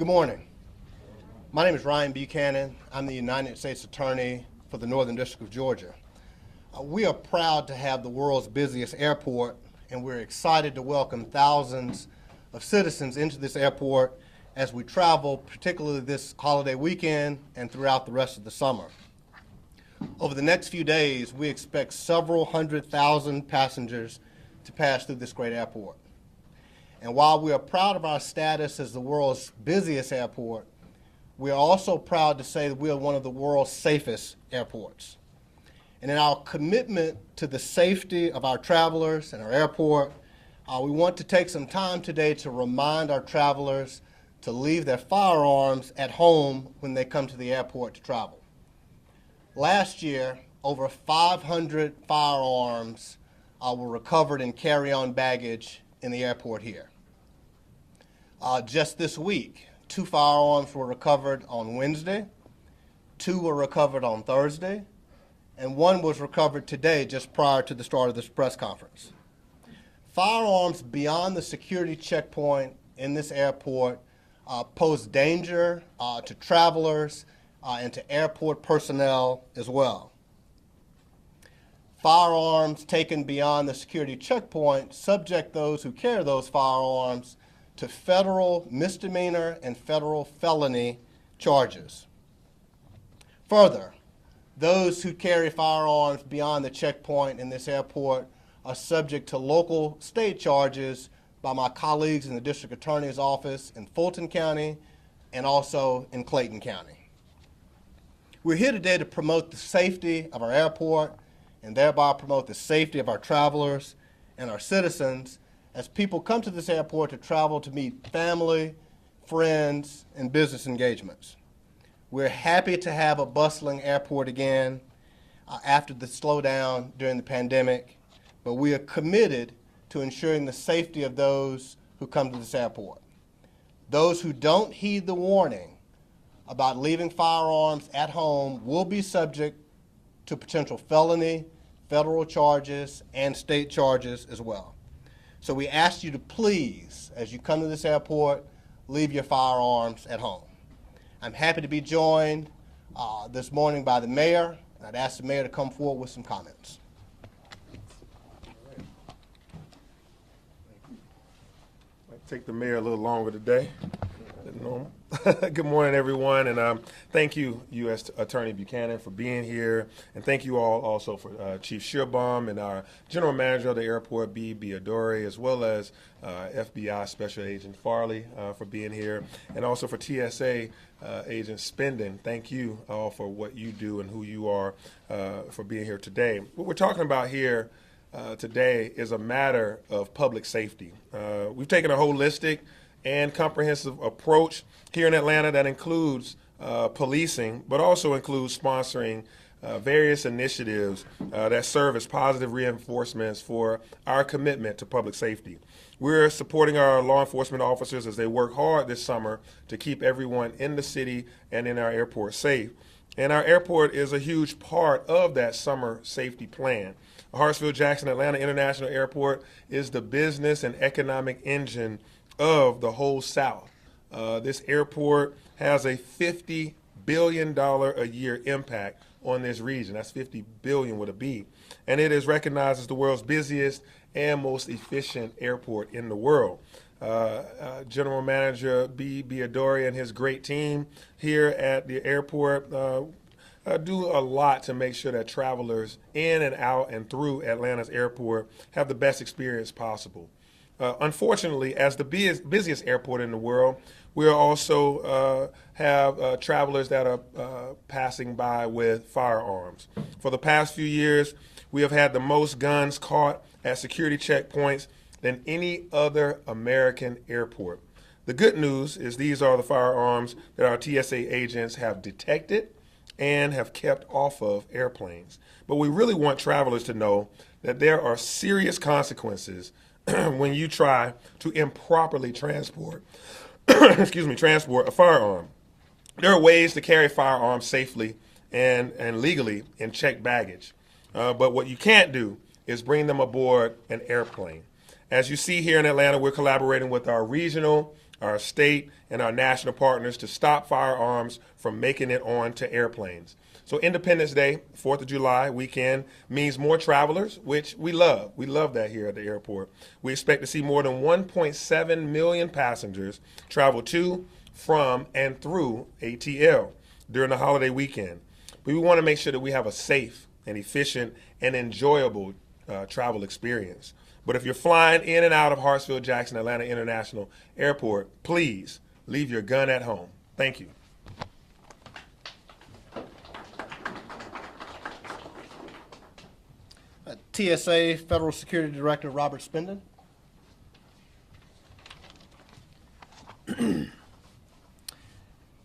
Good morning. My name is Ryan Buchanan. I'm the United States Attorney for the Northern District of Georgia. We are proud to have the world's busiest airport, and we're excited to welcome thousands of citizens into this airport as we travel, particularly this holiday weekend and throughout the rest of the summer. Over the next few days, we expect several 100,000 passengers to pass through this great airport. And while we are proud of our status as the world's busiest airport, we are also proud to say that we are one of the world's safest airports. And in our commitment to the safety of our travelers and our airport, we want to take some time today to remind our travelers to leave their firearms at home when they come to the airport to travel. Last year, over 500 firearms were recovered in carry-on baggage in the airport here. Just this week, 2 firearms were recovered on Wednesday, 2 were recovered on Thursday, and 1 was recovered today just prior to the start of this press conference. Firearms beyond the security checkpoint in this airport pose danger to travelers and to airport personnel as well. Firearms taken beyond the security checkpoint subject those who carry those firearms to federal misdemeanor and federal felony charges. Further, those who carry firearms beyond the checkpoint in this airport are subject to local state charges by my colleagues in the District Attorney's Office in Fulton County and also in Clayton County. We're here today to promote the safety of our airport and thereby promote the safety of our travelers and our citizens as people come to this airport to travel to meet family, friends, and business engagements. We're happy to have a bustling airport again after the slowdown during the pandemic, but we are committed to ensuring the safety of those who come to this airport. Those who don't heed the warning about leaving firearms at home will be subject to potential felony, federal charges, and state charges as well. So we ask you to please, as you come to this airport, leave your firearms at home. I'm happy to be joined this morning by the mayor, and I'd ask the mayor to come forward with some comments. Might take the mayor a little longer today than normal. Good morning, everyone, and thank you, U.S. Attorney Buchanan, for being here, and thank you all also for Chief Shearbaum and our General Manager of the airport, B. Adore, as well as FBI Special Agent Farley for being here, and also for TSA Agent Spending. Thank you all for what you do and who you are for being here today. What we're talking about here today is a matter of public safety. We've taken a holistic and comprehensive approach here in Atlanta that includes policing, but also includes sponsoring various initiatives that serve as positive reinforcements for our commitment to public safety. We're supporting our law enforcement officers as they work hard this summer to keep everyone in the city and in our airport safe. And our airport is a huge part of that summer safety plan. Hartsfield-Jackson Atlanta International Airport is the business and economic engine of the whole South. This airport has a $50 billion a year impact on this region. That's 50 billion with a B. And it is recognized as the world's busiest and most efficient airport in the world. General Manager B. Adore and his great team here at the airport do a lot to make sure that travelers in and out and through Atlanta's airport have the best experience possible. Unfortunately, as the busiest airport in the world, we also have travelers that are passing by with firearms. For the past few years, we have had the most guns caught at security checkpoints than any other American airport. The good news is these are the firearms that our TSA agents have detected and have kept off of airplanes. But we really want travelers to know that there are serious consequences when you try to improperly transport transport a firearm. There are ways to carry firearms safely and legally in checked baggage. But what you can't do is bring them aboard an airplane. As you see here in Atlanta, we're collaborating with our regional our state, and our national partners to stop firearms from making it onto airplanes. So Independence Day, 4th of July weekend means more travelers, which we love. We love that here at the airport. We expect to see more than 1.7 million passengers travel to, from, and through ATL during the holiday weekend. But we want to make sure that we have a safe and efficient and enjoyable travel experience. But if you're flying in and out of Hartsfield-Jackson Atlanta International Airport, please leave your gun at home. Thank you. TSA Federal Security Director Robert Spindon.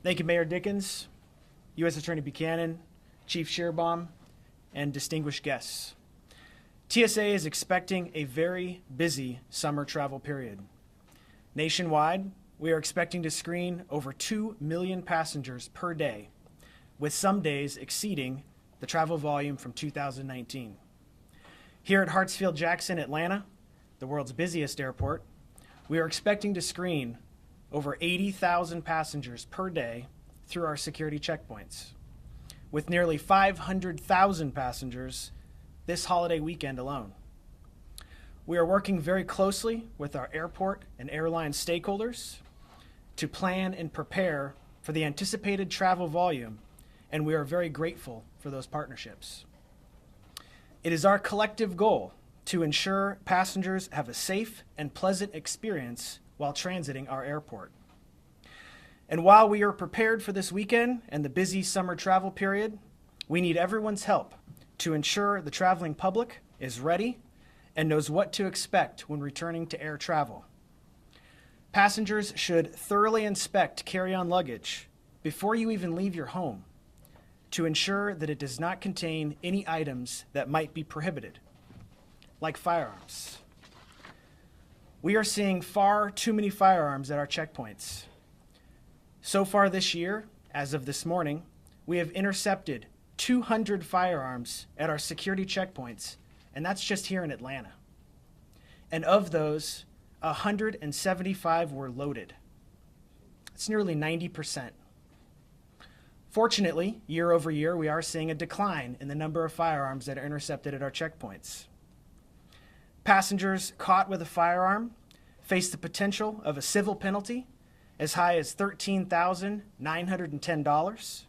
Thank you, Mayor Dickens, U.S. Attorney Buchanan, Chief Shearbaum, and distinguished guests. TSA is expecting a very busy summer travel period. Nationwide, we are expecting to screen over 2 million passengers per day, with some days exceeding the travel volume from 2019. Here at Hartsfield-Jackson, Atlanta, the world's busiest airport, we are expecting to screen over 80,000 passengers per day through our security checkpoints, with nearly 500,000 passengers this holiday weekend alone. We are working very closely with our airport and airline stakeholders to plan and prepare for the anticipated travel volume, and we are very grateful for those partnerships. It is our collective goal to ensure passengers have a safe and pleasant experience while transiting our airport. And while we are prepared for this weekend and the busy summer travel period, we need everyone's help to ensure the traveling public is ready and knows what to expect when returning to air travel. Passengers should thoroughly inspect carry-on luggage before you even leave your home to ensure that it does not contain any items that might be prohibited, like firearms. We are seeing far too many firearms at our checkpoints. So far this year, as of this morning, we have intercepted 200 firearms at our security checkpoints, and that's just here in Atlanta. And of those, 175 were loaded. That's nearly 90%. Fortunately, year over year, we are seeing a decline in the number of firearms that are intercepted at our checkpoints. Passengers caught with a firearm face the potential of a civil penalty as high as $13,910,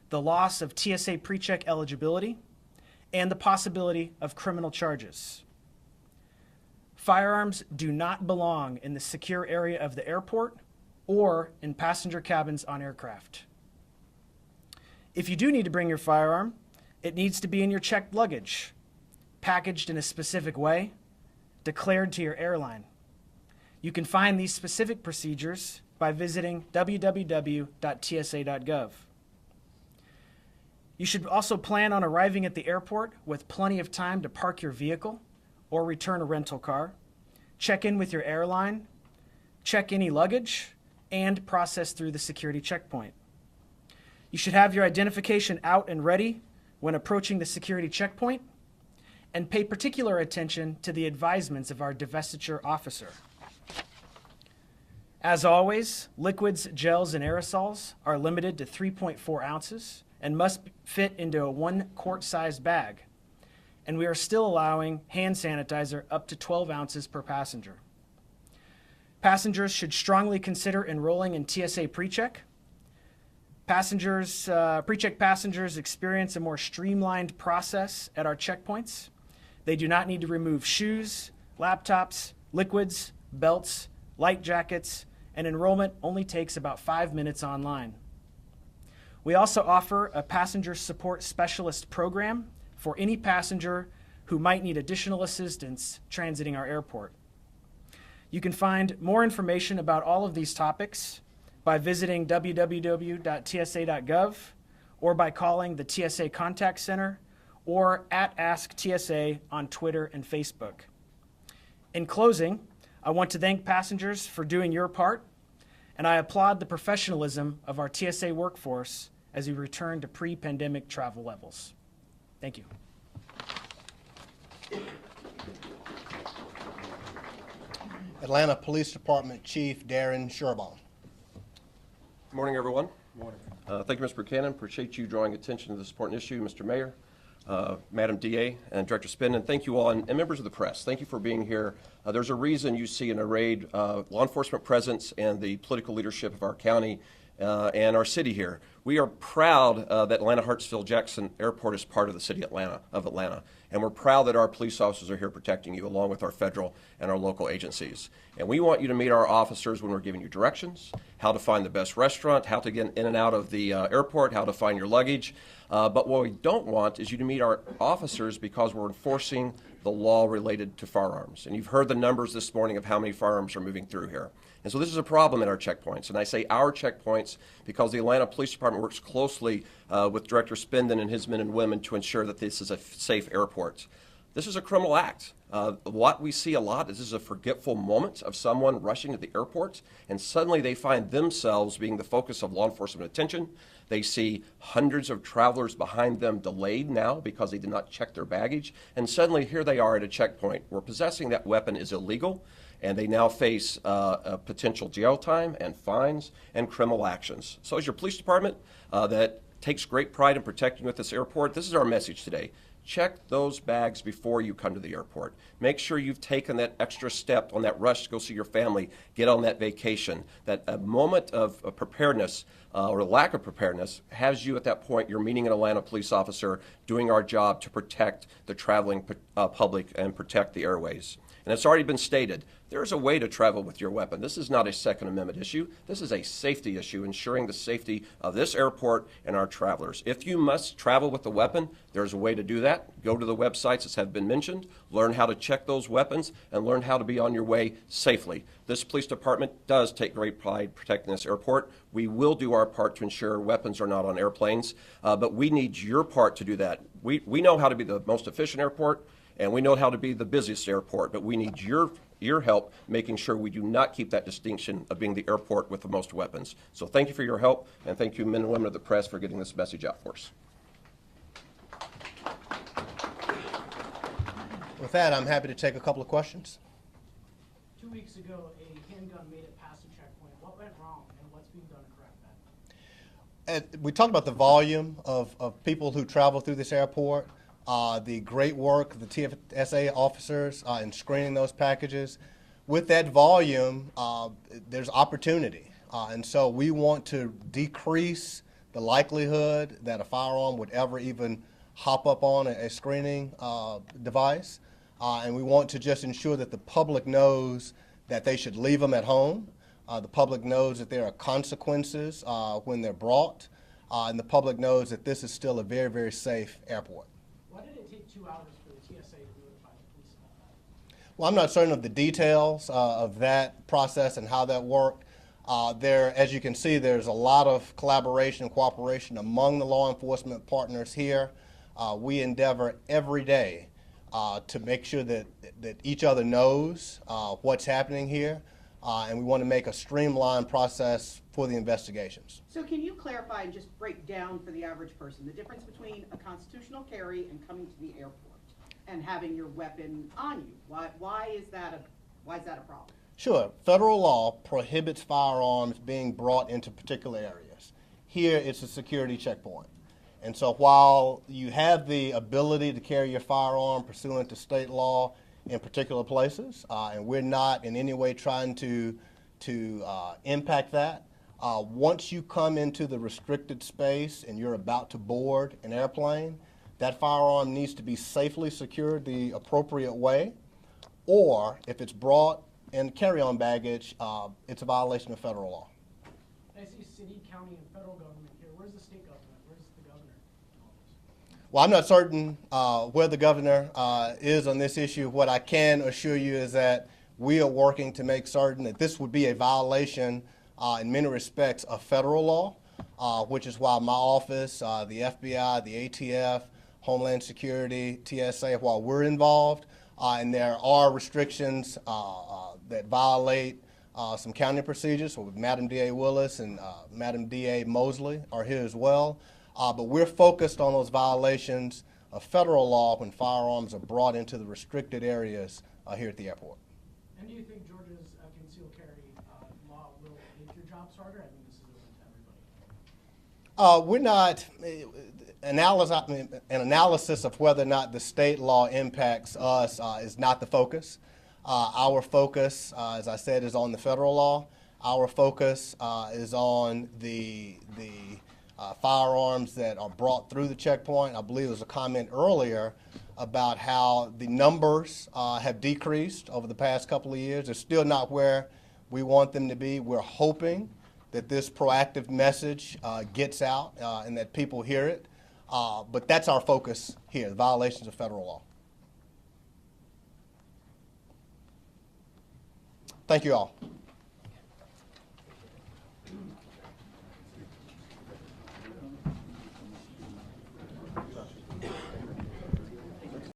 the loss of TSA PreCheck eligibility, and the possibility of criminal charges. Firearms do not belong in the secure area of the airport or in passenger cabins on aircraft. If you do need to bring your firearm, it needs to be in your checked luggage, packaged in a specific way, declared to your airline. You can find these specific procedures by visiting www.tsa.gov. You should also plan on arriving at the airport with plenty of time to park your vehicle or return a rental car, check in with your airline, check any luggage, and process through the security checkpoint. You should have your identification out and ready when approaching the security checkpoint, and pay particular attention to the advisements of our divestiture officer. As always, liquids, gels, and aerosols are limited to 3.4 ounces and must fit into a 1-quart-sized bag. And we are still allowing hand sanitizer up to 12 ounces per passenger. Passengers should strongly consider enrolling in TSA PreCheck. PreCheck passengers experience a more streamlined process at our checkpoints. They do not need to remove shoes, laptops, liquids, belts, light jackets, and enrollment only takes about 5 minutes online. We also offer a passenger support specialist program for any passenger who might need additional assistance transiting our airport. You can find more information about all of these topics by visiting www.tsa.gov or by calling the TSA Contact Center or at Ask TSA on Twitter and Facebook. In closing, I want to thank passengers for doing your part, and I applaud the professionalism of our TSA workforce as we return to pre-pandemic travel levels. Thank you. Atlanta Police Department Chief Darren Shearbaum. Good morning, everyone. Morning. Thank you, Mr. Buchanan. Appreciate you drawing attention to this important issue, Mr. Mayor, Madam DA, and Director Spindon. Thank you all, and members of the press. Thank you for being here. There's a reason you see an arrayed law enforcement presence and the political leadership of our county and our city here. We are proud that Atlanta-Hartsfield-Jackson Airport is part of the city of Atlanta, and we're proud that our police officers are here protecting you along with our federal and our local agencies. And we want you to meet our officers when we're giving you directions, how to find the best restaurant, how to get in and out of the airport, how to find your luggage. But what we don't want is you to meet our officers because we're enforcing the law related to firearms. And you've heard the numbers this morning of how many firearms are moving through here. And so this is a problem at our checkpoints. And I say our checkpoints because the Atlanta Police Department works closely with Director Spindon and his men and women to ensure that this is a safe airport. This is a criminal act. What we see a lot is this is a forgetful moment of someone rushing to the airport, and suddenly they find themselves being the focus of law enforcement attention. They see hundreds of travelers behind them delayed now because they did not check their baggage, and suddenly here they are at a checkpoint where possessing that weapon is illegal, and they now face a potential jail time and fines and criminal actions. So as your police department that takes great pride in protecting you at this airport, this is our message today. Check those bags before you come to the airport. Make sure you've taken that extra step on that rush to go see your family, get on that vacation. That a moment of preparedness or lack of preparedness has you at that point. You're meeting an Atlanta police officer doing our job to protect the traveling public and protect the airways. And it's already been stated, there's a way to travel with your weapon. This is not a Second Amendment issue. This is a safety issue, ensuring the safety of this airport and our travelers. If you must travel with a weapon, there's a way to do that. Go to the websites that have been mentioned, learn how to check those weapons, and learn how to be on your way safely. This police department does take great pride protecting this airport. We will do our part to ensure weapons are not on airplanes, but we need your part to do that. We know how to be the most efficient airport, and we know how to be the busiest airport, but we need your help making sure we do not keep that distinction of being the airport with the most weapons. So thank you for your help, and thank you, men and women of the press, for getting this message out for us. With that, I'm happy to take a couple of questions. 2 weeks ago, a handgun made it past a checkpoint. What went wrong, and what's being done to correct that? We talked about the volume of people who travel through this airport. The great work of the TSA officers in screening those packages. With that volume, there's opportunity. And so we want to decrease the likelihood that a firearm would ever even hop up on a screening device. And we want to just ensure that the public knows that they should leave them at home. The public knows that there are consequences when they're brought. And the public knows that this is still a very, very safe airport. Why did it take 2 hours for the TSA to notify the police about that? Well, I'm not certain of the details of that process and how that worked. As you can see, there's a lot of collaboration and cooperation among the law enforcement partners here. We endeavor every day to make sure that each other knows what's happening here, and we want to make a streamlined process for the investigations. So can you clarify and just break down for the average person the difference between a constitutional carry and coming to the airport and having your weapon on you? Why is that a problem? Sure. Federal law prohibits firearms being brought into particular areas. Here, it's a security checkpoint. And so while you have the ability to carry your firearm pursuant to state law in particular places, and we're not in any way trying to impact that, once you come into the restricted space and you're about to board an airplane, that firearm needs to be safely secured the appropriate way, or if it's brought in carry-on baggage, it's a violation of federal law. I see city, county, and federal government here. Where's the state government? Where's the governor in all this? Well, I'm not certain where the governor is on this issue. What I can assure you is that we are working to make certain that this would be a violation in many respects of federal law, which is why my office, the FBI, the ATF, Homeland Security, TSA, while we're involved, and there are restrictions that violate some county procedures. So Madam DA Willis and Madam DA Mosley are here as well. But we're focused on those violations of federal law when firearms are brought into the restricted areas here at the airport. And do you think Georgia's concealed carry law will make your jobs harder? I think this is open to everybody. We're not, an analysis of whether or not the state law impacts us is not the focus. Our focus, as I said, is on the federal law. Our focus is on the firearms that are brought through the checkpoint. I believe there was a comment earlier about how the numbers have decreased over the past couple of years. They're still not where we want them to be. We're hoping that this proactive message gets out and that people hear it. But that's our focus here, the violations of federal law. Thank you all.